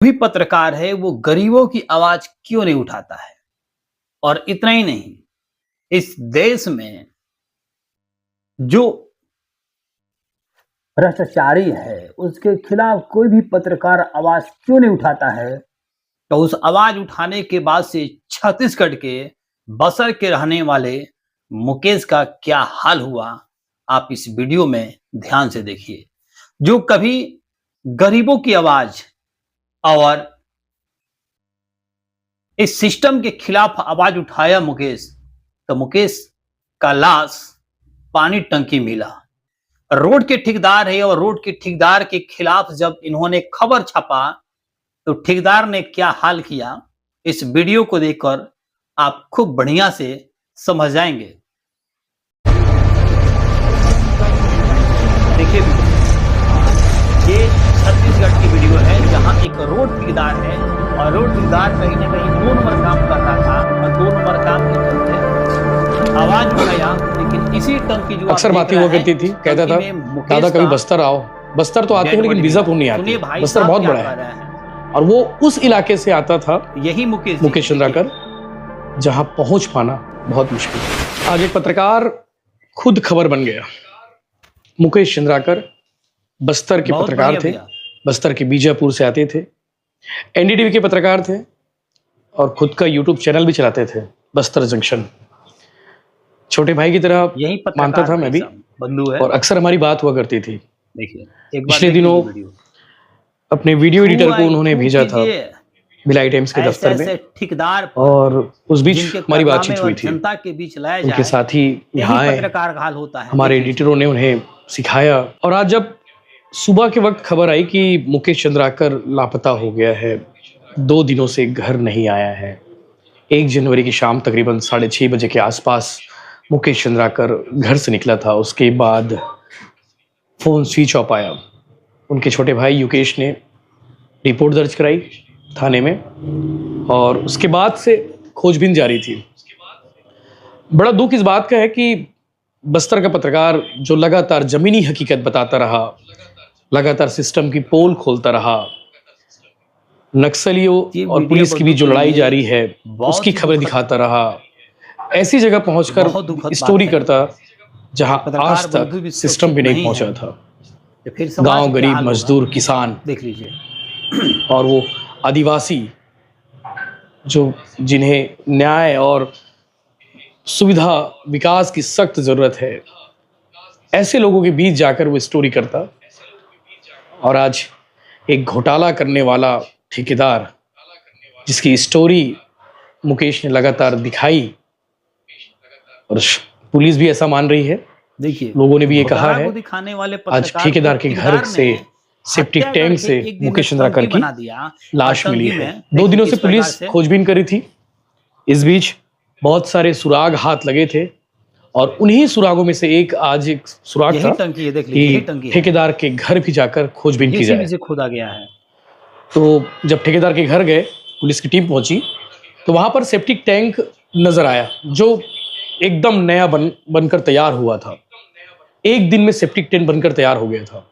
भी पत्रकार है वो गरीबों की आवाज क्यों नहीं उठाता है। और इतना ही नहीं, इस देश में जो भ्रष्टाचारी है उसके खिलाफ कोई भी पत्रकार आवाज क्यों नहीं उठाता है। तो उस आवाज उठाने के बाद से छत्तीसगढ़ के बस्तर के रहने वाले मुकेश का क्या हाल हुआ, आप इस वीडियो में ध्यान से देखिए। जो कभी गरीबों की आवाज और इस सिस्टम के खिलाफ आवाज उठाया मुकेश, तो मुकेश का लाश पानी टंकी मिला। रोड के ठेकेदार है और रोड के ठेकेदार के खिलाफ जब इन्होंने खबर छापा तो ठेकेदार ने क्या हाल किया, इस वीडियो को देखकर आप खूब बढ़िया से समझ जाएंगे। देखिए ये छत्तीसगढ़ की वीडियो है जहां एक रोड ठेकेदार है और रोड ठेकेदार कहीं ना कहीं 2 नंबर काम कर रहा था और 2 नंबर काम के चलते आवाज उठाया। लेकिन इसी टंकी जो अक्सर बातें हुआ करती थी, कहता था दादा कभी बस्तर आओ। बस्तर तो आते हो लेकिन बीजापुर नहीं आते। बस्तर बहुत बड़ा है और वो उस इलाके से आता था, यही मुकेश चंद्राकर, जहां पहुंच पाना बहुत मुश्किल है। आज एक पत्रकार खुद खबर बन गया। मुकेश चंद्राकर बस्तर के पत्रकार थे, बस्तर के बीजापुर से आते थे, एनडीटीवी के पत्रकार थे और खुद का यूट्यूब चैनल भी चलाते थे, बस्तर जंक्शन। छोटे भाई की तरह मानता था मैं भी, बंधु है और अक्सर हमारी बात हुआ करती थी। पिछले दिनों अपने वीडियो एडिटर को उन्होंने भेजा था भिलाई टाइम्स के दफ्तर में ठेकेदार, और उस बीच हमारी बातचीत हुई थी। जनता के बीच लाया जाए, उनके साथी यहाँ आए, हमारे एडिटरों ने उन्हें सिखाया। और आज जब सुबह के वक्त खबर आई कि मुकेश चंद्राकर लापता हो गया है, 2 दिनों से घर नहीं आया है। 1 जनवरी की शाम तकरीबन 6:30 बजे के आसपास मुकेश चंद्राकर घर से निकला था। उसके बाद फोन स्विच ऑफ आया। उनके छोटे भाई युकेश ने रिपोर्ट दर्ज कराई थाने में और उसके बाद से खोजबीन जारी थी। बड़ा दुख इस बात का है कि बस्तर का पत्रकार जो लगातार जमीनी हकीकत बताता रहा, लगातार सिस्टम की पोल खोलता रहा, नक्सलियों और पुलिस की भी जो लड़ाई जारी है उसकी खबरें दिखाता रहा, ऐसी जगह पहुंचकर स्टोरी करता जहां आज तक सिस्टम भी नहीं पहुंचा था। गांव, गरीब, मजदूर, किसान, देख लीजिए, और वो आदिवासी जो जिन्हें न्याय और सुविधा विकास की सख्त जरूरत है, ऐसे लोगों के बीच जाकर वो स्टोरी करता। और आज एक घोटाला करने वाला ठेकेदार जिसकी स्टोरी मुकेश ने लगातार दिखाई और पुलिस भी ऐसा मान रही है, देखिए लोगों ने भी ये कहा है, आज ठेकेदार के घर से सेप्टिक टैंक से मुकेश चंद्राकर की लाश मिली है। 2 दिनों से पुलिस खोजबीन करी थी। इस बीच बहुत सारे सुराग हाथ लगे थे और उन्हीं सुरागों में से आज एक सुराग था कि ठेकेदार के घर भी जाकर खोजबीन की जाए। खोदा गया है। तो जब ठेकेदार के घर गए, पुलिस की टीम पहुंची तो वहां पर सेप्टिक टैंक नजर आया जो एकदम नया बनकर तैयार हुआ था। 1 दिन में सेप्टिक टैंक बनकर तैयार हो गया था।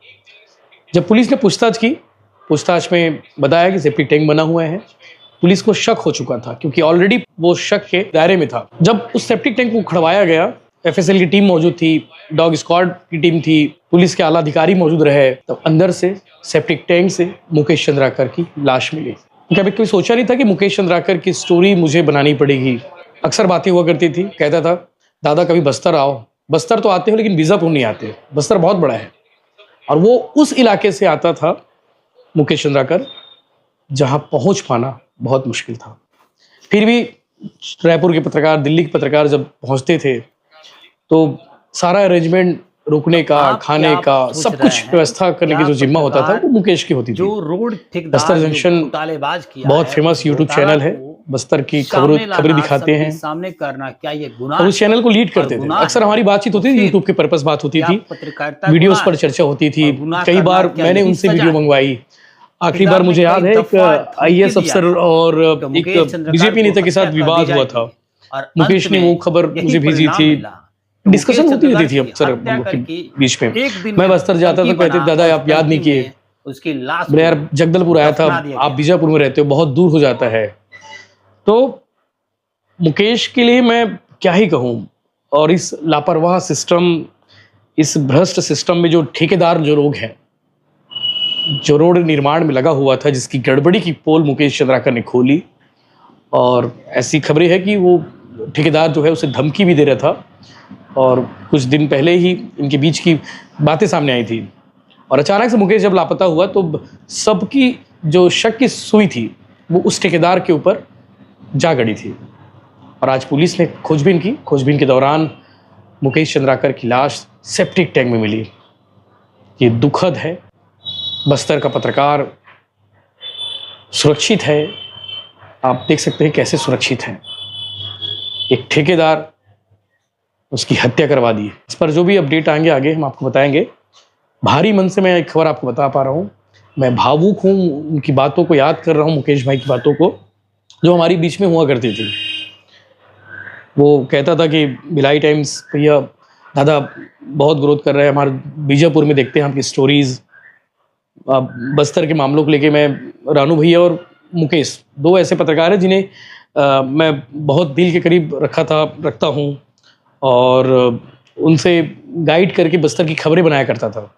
जब पुलिस ने पूछताछ में बताया कि सेप्टिक टैंक बना हुआ है, पुलिस को शक हो चुका था क्योंकि ऑलरेडी वो शक के दायरे में था। जब उस सेप्टिक टैंक को खड़वाया गया, एफएसएल की टीम मौजूद थी, डॉग स्क्वाड की टीम थी, पुलिस के आला अधिकारी मौजूद रहे, तब अंदर से सेप्टिक टैंक से मुकेश चंद्राकर की लाश मिली। कभी सोचा नहीं था कि मुकेश चंद्राकर की स्टोरी मुझे बनानी पड़ेगी। अक्सर बातें हुआ करती थी, कहता था दादा कभी बस्तर आओ। बस्तर तो आते हो लेकिन बीजापुर नहीं आते। बस्तर बहुत बड़ा है और वो उस इलाके से आता था मुकेश चंद्राकर, जहां पहुंच पाना बहुत मुश्किल था। फिर भी रायपुर के पत्रकार, दिल्ली के पत्रकार जब पहुंचते थे तो सारा अरेंजमेंट, रुकने का, खाने का, सब कुछ व्यवस्था करने की जो जिम्मा होता था वो मुकेश की होती थी। जो रोड बस्तर जंक्शन बहुत फेमस यूट्यूब चैनल है, बस्तर की खबरें दिखाते हैं सामने करना, क्या ये गुनाह? और उस चैनल को लीड करते थे। अक्सर हमारी बातचीत होती थी, यूट्यूब के पर्पस बात होती थी, वीडियोस पर चर्चा होती थी। कई बार मैंने उनसे वीडियो मंगवाई। आखिरी बार मुझे याद है एक आईएएस अफसर और एक बीजेपी नेता के साथ विवाद हुआ था। मुकेश ने वो खबर मुझे भेजी थी, डिस्कशन होती रहती थी अक्सर के बीच में। मैं बस्तर जाता तो कहते दादा आप याद नहीं किए, उसकी लाश बोले यार जगदलपुर आया था, दफना दिया आप गया। बीजापुर में रहते हो, बहुत दूर हो जाता है। तो मुकेश के लिए मैं क्या ही कहूँ, और इस लापरवाह सिस्टम, इस भ्रष्ट सिस्टम में जो ठेकेदार जो लोग हैं, जो रोड निर्माण में लगा हुआ था, जिसकी गड़बड़ी की पोल मुकेश चंद्राकर ने खोली, और ऐसी खबरें हैं कि वो ठेकेदार जो है उसे धमकी भी दे रहा था, और कुछ दिन पहले ही इनके बीच की बातें सामने आई थी। और अचानक से मुकेश जब लापता हुआ तो सबकी जो शक की सुई थी वो उस ठेकेदार के ऊपर जा गड़ी थी। और आज पुलिस ने खोजबीन की। खोजबीन के दौरान मुकेश चंद्राकर की लाश सेप्टिक टैंक में मिली। ये दुखद है। बस्तर का पत्रकार सुरक्षित है, आप देख सकते हैं कैसे सुरक्षित है। एक ठेकेदार, उसकी हत्या करवा दी। इस पर जो भी अपडेट आएंगे आगे हम आपको बताएंगे। भारी मन से मैं एक खबर आपको बता पा रहा हूँ। मैं भावुक हूँ, उनकी बातों को याद कर रहा हूँ, मुकेश भाई की बातों को जो हमारी बीच में हुआ करती थी। वो कहता था कि भिलाई टाइम्स भैया दादा बहुत ग्रोथ कर रहा है, हमारे बीजापुर में देखते हैं आपकी स्टोरीज। बस्तर के मामलों को लेके मैं, रानू भैया और मुकेश, दो ऐसे पत्रकार हैं जिन्हें मैं बहुत दिल के करीब रखता हूँ, और उनसे गाइड करके बस्तर की खबरें बनाया करता था।